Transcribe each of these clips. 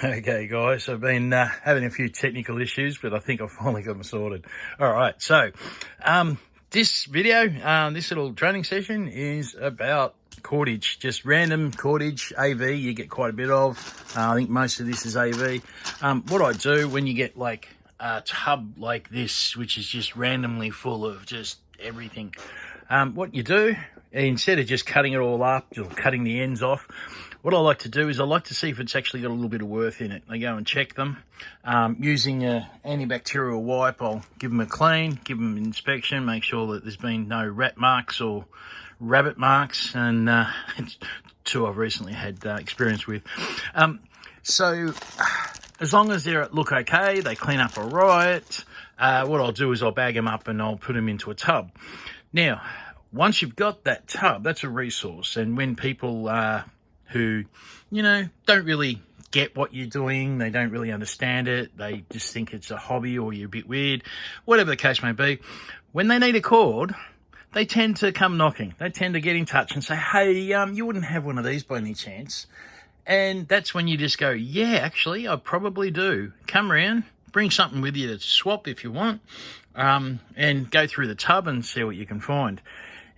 Okay, guys, I've been having a few technical issues, but I think I've finally got them sorted. All right, so this video, this little training session is about cordage, just random cordage, AV, you get quite a bit of. I think most of this is AV. What I do when you get like a tub like this, which is just randomly full of just everything, what you do, instead of just cutting it all up or cutting the ends off, what I like to do is I like to see if it's actually got a little bit of worth in it. I go and check them. Using an antibacterial wipe, I'll give them a clean, give them an inspection, make sure that there's been no rat marks or rabbit marks, and it's two I've recently had experience with. So as long as they look okay, they clean up all right, what I'll do is I'll bag them up and I'll put them into a tub. Now, once you've got that tub, that's a resource. And when people who, you know, don't really get what you're doing, they don't really understand it, they just think it's a hobby or you're a bit weird, whatever the case may be, when they need a cord, they tend to come knocking. They tend to get in touch and say, hey, you wouldn't have one of these by any chance? And that's when you just go, yeah, actually, I probably do. Come around, bring something with you to swap if you want, and go through the tub and see what you can find.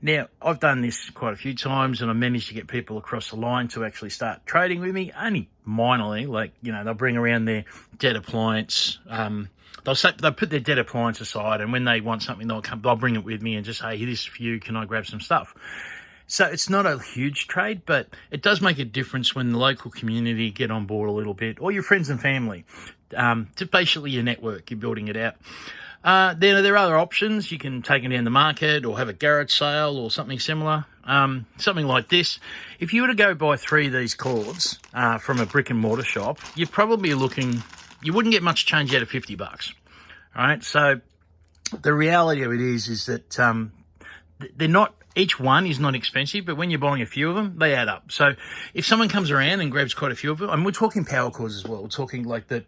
Now, I've done this quite a few times and I managed to get people across the line to actually start trading with me, only minorly. Like, you know, they'll bring around their dead appliance. They'll put their dead appliance aside, and when they want something, they'll bring it with me and just say, hey, this is for you, can I grab some stuff? So it's not a huge trade, but it does make a difference when the local community get on board a little bit, or your friends and family. To basically your network, you're building it out. Then there are other options. You can take it down the market or have a garage sale or something similar. Something like this. If you were to go buy 3 of these cords from a brick and mortar shop, you're probably looking, you wouldn't get much change out of $50. All right. So the reality of it is that they're not, each one is not expensive, but when you're buying a few of them, they add up. So if someone comes around and grabs quite a few of them, and we're talking power cords as well, we're talking like the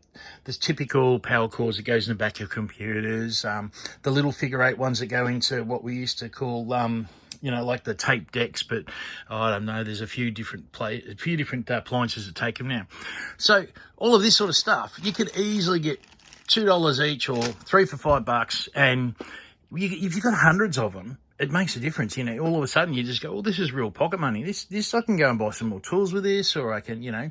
typical power cords that goes in the back of computers, the little figure 8 ones that go into what we used to call, you know, like the tape decks, but I don't know, there's a few different appliances that take them now. So all of this sort of stuff, you could easily get $2 each or 3 for $5, and if you've got hundreds of them, it makes a difference. You know, all of a sudden you just go, well, this is real pocket money. This I can go and buy some more tools with this, or I can, you know,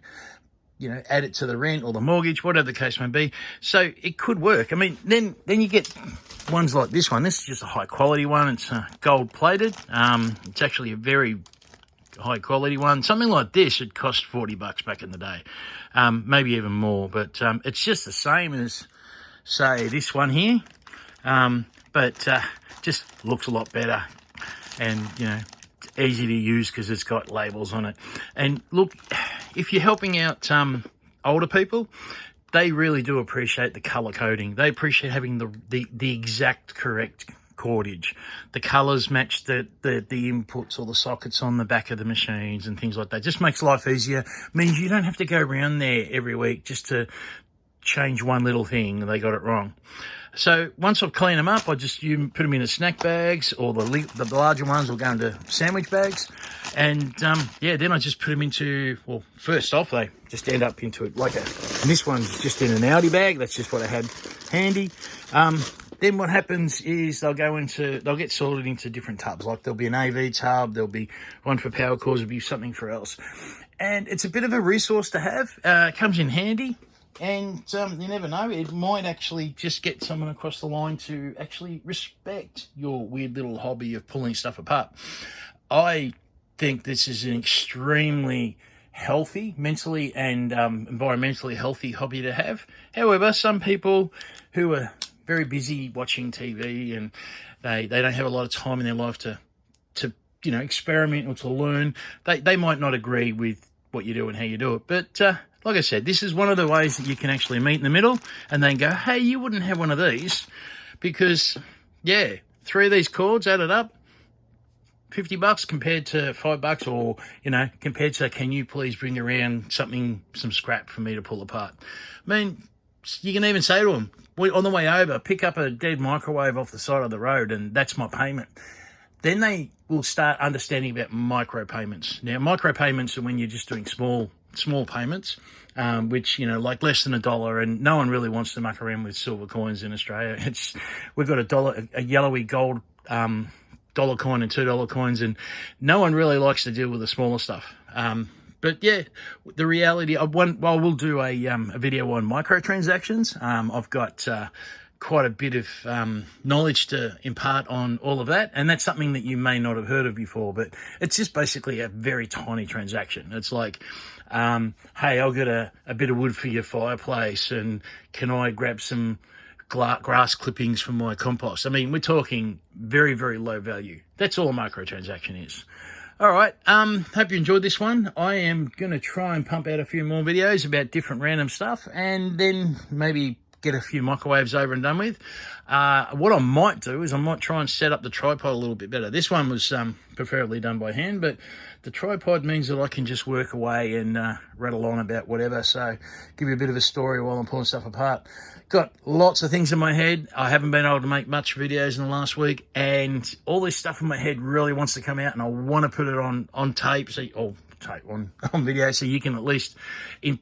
add it to the rent or the mortgage, whatever the case may be. So it could work. I mean, then you get ones like this one. This is just a high quality one. It's gold plated. It's actually a very high quality one. Something like this, it cost $40 back in the day, maybe even more. But it's just the same as, say, this one here. But just looks a lot better, and you know, it's easy to use because it's got labels on it. And look, if you're helping out older people, they really do appreciate the color coding. They appreciate having the exact correct cordage. The colors match the inputs or the sockets on the back of the machines and things like that. Just makes life easier. Means you don't have to go around there every week just to change one little thing they got it wrong. So once I've cleaned them up, I just put them in the snack bags, or the larger ones will go into sandwich bags. And yeah, then I just put them into, well, first off, they just end up into it like and this one's just in an Audi bag. That's just what I had handy. Then what happens is they'll get sorted into different tubs. Like there'll be an AV tub, there'll be one for power cords, there'll be something for else. And it's a bit of a resource to have. It comes in handy. And you never know, it might actually just get someone across the line to actually respect your weird little hobby of pulling stuff apart. I think this is an extremely healthy, mentally and environmentally healthy hobby to have. However, some people who are very busy watching TV and they don't have a lot of time in their life to you know, experiment or to learn, they might not agree with what you do and how you do it. But like I said, this is one of the ways that you can actually meet in the middle and then go, hey, you wouldn't have one of these because, yeah, 3 of these cords added up, $50 compared to $5, or, you know, compared to, can you please bring around some scrap for me to pull apart? I mean, you can even say to them, on the way over, pick up a dead microwave off the side of the road and that's my payment. Then they will start understanding about micro payments. Now, micro payments are when you're just doing small payments. which, you know, like less than $1, and no one really wants to muck around with silver coins in Australia. We've got a yellowy gold dollar coin and $2 coins, and no one really likes to deal with the smaller stuff. But yeah, the reality, we'll do a video on microtransactions. I've got quite a bit of knowledge to impart on all of that, and that's something that you may not have heard of before, but it's just basically a very tiny transaction. It's like, hey, I'll get a bit of wood for your fireplace, and can I grab some grass clippings from my compost? I mean, we're talking very, very low value. That's all a microtransaction is. All right, hope you enjoyed this one. I am going to try and pump out a few more videos about different random stuff, and then maybe get a few microwaves over and done with. What I might do is I might try and set up the tripod a little bit better. This one was preferably done by hand, but the tripod means that I can just work away and rattle on about whatever. So give you a bit of a story while I'm pulling stuff apart. Got lots of things in my head. I haven't been able to make much videos in the last week, and all this stuff in my head really wants to come out, and I want to put it on tape, on video, so you can at least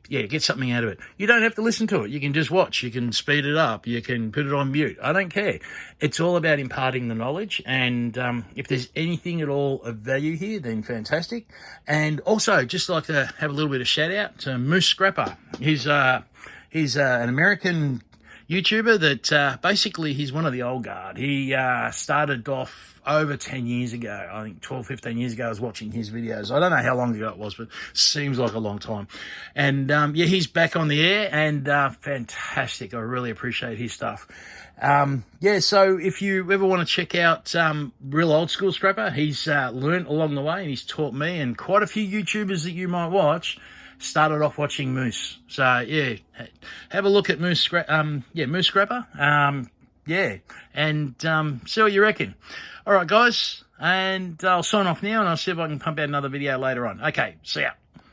get something out of it. You don't have to listen to it. You can just watch. You can speed it up. You can put it on mute. I don't care. It's all about imparting the knowledge, and if there's anything at all of value here, then fantastic. And also, just like to have a little bit of shout out to Moose Scrapper. He's an American YouTuber that basically he's one of the old guard. He started off over 10 years ago. I think 12, 15 years ago I was watching his videos. I don't know how long ago it was, but seems like a long time. And yeah, he's back on the air, and fantastic. I really appreciate his stuff. Yeah, so if you ever want to check out real old school scrapper, he's learned along the way, and he's taught me and quite a few YouTubers that you might watch started off watching Moose. So yeah, have a look at Moose Scrapper. Yeah, and see what you reckon. All right, guys, and I'll sign off now, and I'll see if I can pump out another video later on. Okay, see ya.